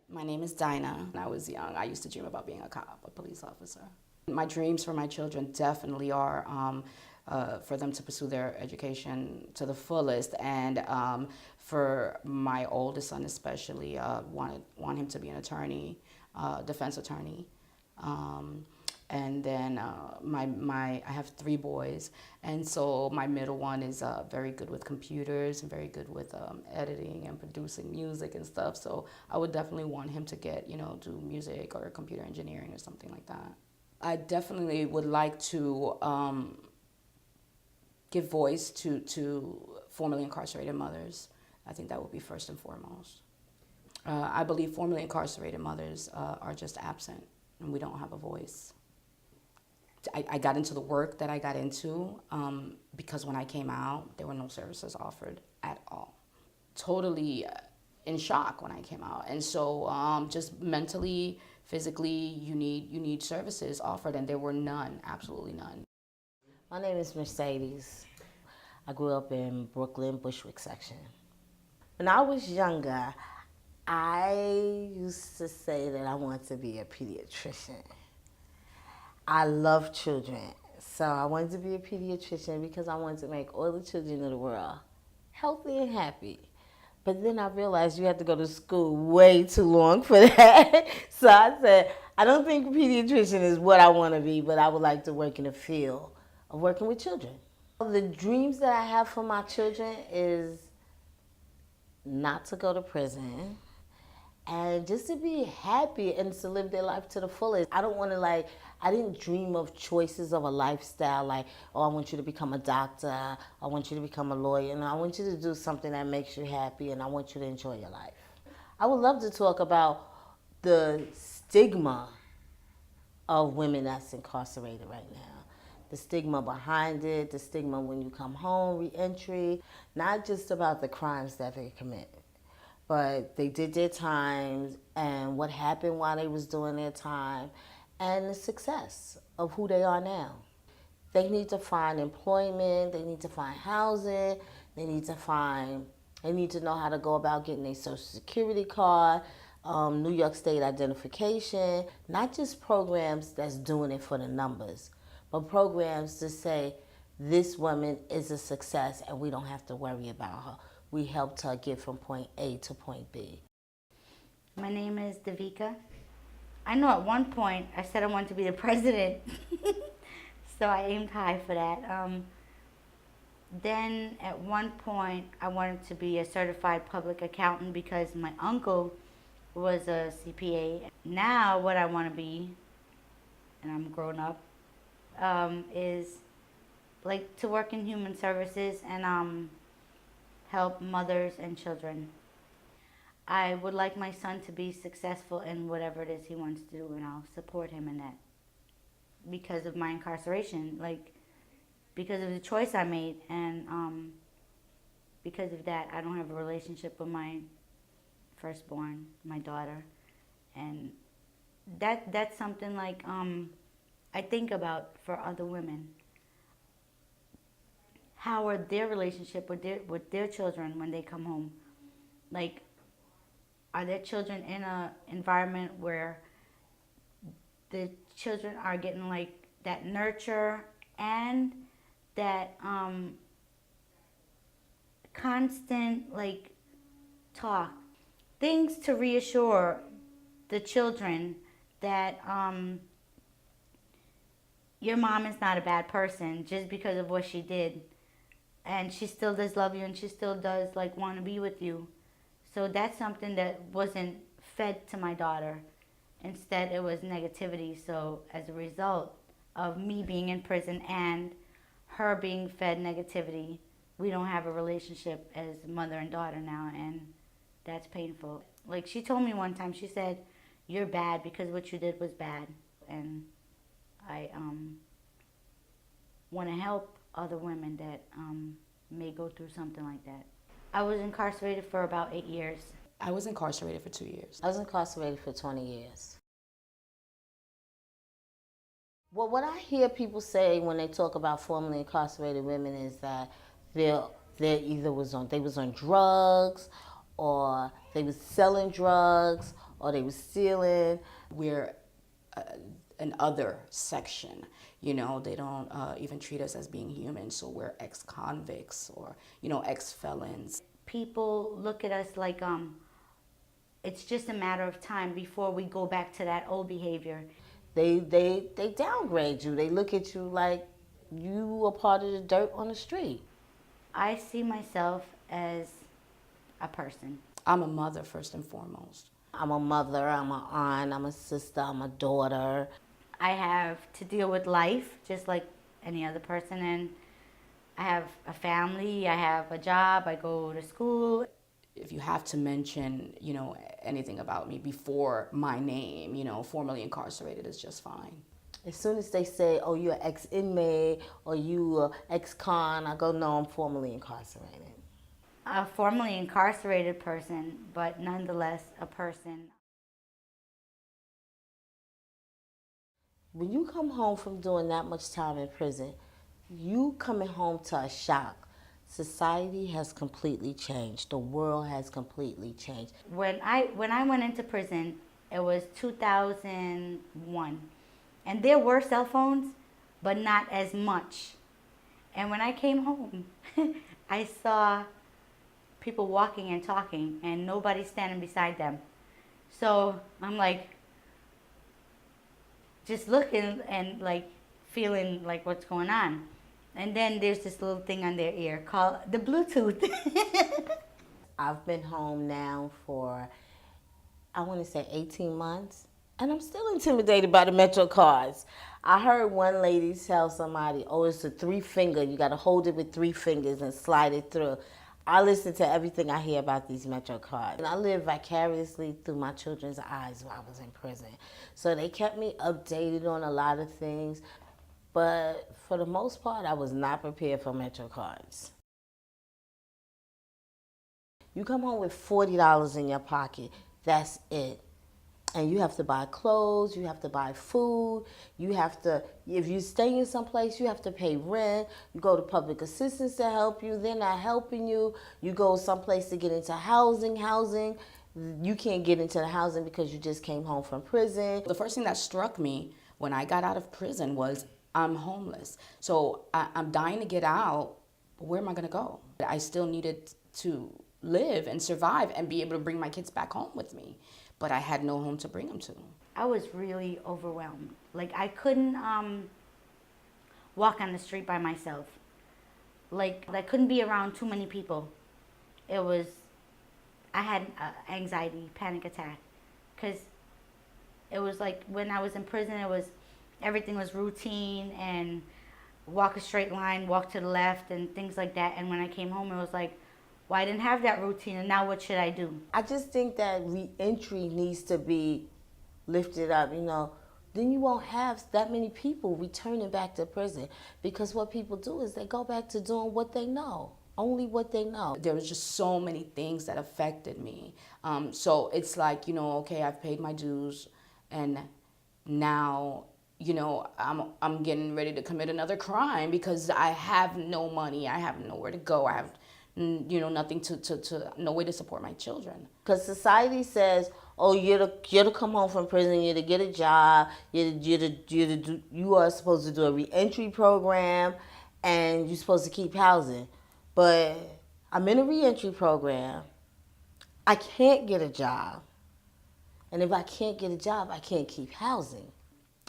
My name is Dinah. When I was young, I used to dream about being a cop, a police officer. My dreams for my children definitely are for them to pursue their education to the fullest, and for my oldest son especially, want him to be an attorney, defense attorney. And then I have three boys, and so my middle one is very good with computers and very good with editing and producing music and stuff. So I would definitely want him to get, do music or computer engineering or something like that. I definitely would like to give voice to formerly incarcerated mothers. I think that would be first and foremost. I believe formerly incarcerated mothers are just absent, and we don't have a voice. I got into the work that I got into because when I came out, there were no services offered at all. Totally in shock when I came out, and so just mentally, physically, you need services offered, and there were none, absolutely none. My name is Mercedes. I grew up in Brooklyn, Bushwick section. When I was younger, I used to say that I wanted to be a pediatrician. I love children, so I wanted to be a pediatrician because I wanted to make all the children of the world healthy and happy. But then I realized you had to go to school way too long for that. So I said, I don't think pediatrician is what I want to be, but I would like to work in the field of working with children. The dreams that I have for my children is not to go to prison, and just to be happy and to live their life to the fullest. I don't want to I didn't dream of choices of a lifestyle like, oh, I want you to become a doctor, I want you to become a lawyer. No, I want you to do something that makes you happy, and I want you to enjoy your life. I would love to talk about the stigma of women that's incarcerated right now. The stigma behind it, the stigma when you come home, re-entry, not just about the crimes that they commit, but they did their times and what happened while they was doing their time and the success of who they are now. They need to find employment, they need to find housing, they need to know how to go about getting a social security card, New York State identification, not just programs that's doing it for the numbers, but programs to say this woman is a success and we don't have to worry about her. We helped her get from point A to point B. My name is Davika. I know at one point I said I wanted to be the president, so I aimed high for that. Then at one point I wanted to be a certified public accountant because my uncle was a CPA. Now what I want to be, and I'm grown up, is like to work in human services and help mothers and children. I would like my son to be successful in whatever it is he wants to do, and I'll support him in that. Because of my incarceration, because of the choice I made, and because of that, I don't have a relationship with my firstborn, my daughter, and that's something I think about for other women. How are their relationship with their children when they come home? Are their children in an environment where the children are getting that nurture and that constant talk, things to reassure the children that your mom is not a bad person just because of what she did. And she still does love you, and she still does want to be with you. So that's something that wasn't fed to my daughter. Instead, it was negativity. So as a result of me being in prison and her being fed negativity, we don't have a relationship as mother and daughter now, and that's painful. She told me one time, she said, "You're bad because what you did was bad." And I want to help other women that may go through something like that. I was incarcerated for about 8 years. I was incarcerated for 2 years. I was incarcerated for 20 years. Well, what I hear people say when they talk about formerly incarcerated women is that they was on drugs, or they was selling drugs, or they was stealing. We're an other section. You know, they don't even treat us as being human. So we're ex-convicts or, you know, ex-felons. People look at us like it's just a matter of time before we go back to that old behavior. They downgrade you. They look at you like you are part of the dirt on the street. I see myself as a person. I'm a mother first and foremost. I'm a mother, I'm an aunt, I'm a sister, I'm a daughter. I have to deal with life just like any other person, and I have a family, I have a job, I go to school. If you have to mention, you know, anything about me before my name, you know, formerly incarcerated is just fine. As soon as they say, oh, you're an ex-inmate or you are ex-con, I go, no, I'm formerly incarcerated. A formerly incarcerated person, but nonetheless a person. When you come home from doing that much time in prison, you coming home to a shock. Society has completely changed. The world has completely changed. When I went into prison, it was 2001. And there were cell phones, but not as much. And when I came home, I saw people walking and talking and nobody standing beside them. So I'm like, just looking and like feeling like what's going on. And then there's this little thing on their ear called the Bluetooth. I've been home now for, I want to say 18 months, and I'm still intimidated by the Metro cards. I heard one lady tell somebody, oh, it's a 3-finger. You got to hold it with 3 fingers and slide it through. I listen to everything I hear about these Metro cards. And I live vicariously through my children's eyes while I was in prison. So they kept me updated on a lot of things. But for the most part, I was not prepared for Metro cards. You come home with $40 in your pocket, that's it. And you have to buy clothes, you have to buy food, you have to, if you stay in someplace, you have to pay rent, you go to public assistance to help you, they're not helping you, you go someplace to get into housing, you can't get into the housing because you just came home from prison. The first thing that struck me when I got out of prison was I'm homeless. So I'm dying to get out, but where am I gonna go? I still needed to live and survive and be able to bring my kids back home with me. But I had no home to bring them to. I was really overwhelmed. Like I couldn't walk on the street by myself. Like I couldn't be around too many people. I had anxiety, panic attack. Because it was like when I was in prison, everything was routine and walk a straight line, walk to the left and things like that. And when I came home, it was like, well, I didn't have that routine, and now what should I do? I just think that reentry needs to be lifted up, you know. Then you won't have that many people returning back to prison, because what people do is they go back to doing what they know, only what they know. There was just so many things that affected me. So it's like, you know, okay, I've paid my dues, and now, you know, I'm getting ready to commit another crime because I have no money, I have nowhere to go, I have, you know, nothing no way to support my children. Because society says, oh, you're to come home from prison, you're to get a job, you are supposed to do a reentry program, and you're supposed to keep housing. But I'm in a reentry program, I can't get a job. And if I can't get a job, I can't keep housing.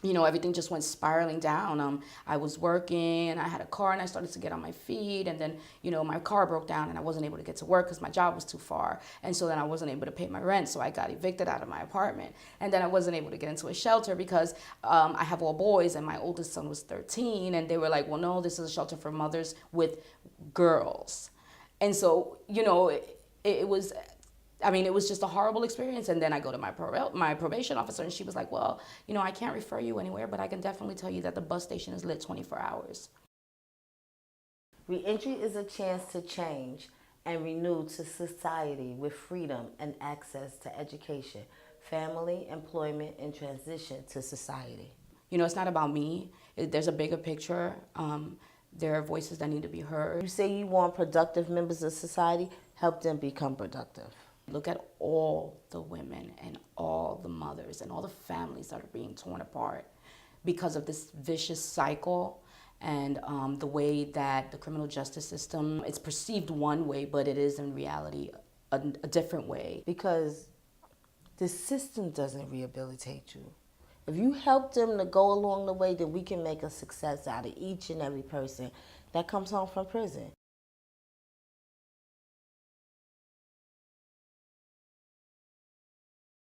You know, everything just went spiraling down. I was working, and I had a car, and I started to get on my feet, and then, you know, my car broke down, and I wasn't able to get to work because my job was too far, and so then I wasn't able to pay my rent, so I got evicted out of my apartment, and then I wasn't able to get into a shelter because I have all boys, and my oldest son was 13, and they were like, well, no, this is a shelter for mothers with girls, and so, you know, it was... I mean, it was just a horrible experience. And then I go to my probation officer, and she was like, well, you know, I can't refer you anywhere, but I can definitely tell you that the bus station is lit 24 hours. Reentry is a chance to change and renew to society with freedom and access to education, family, employment, and transition to society. You know, it's not about me. There's a bigger picture. There are voices that need to be heard. You say you want productive members of society, help them become productive. Look at all the women and all the mothers and all the families that are being torn apart because of this vicious cycle and the way that the criminal justice system, it's perceived one way, but it is in reality a different way. Because the system doesn't rehabilitate you. If you help them to go along the way, then we can make a success out of each and every person that comes home from prison.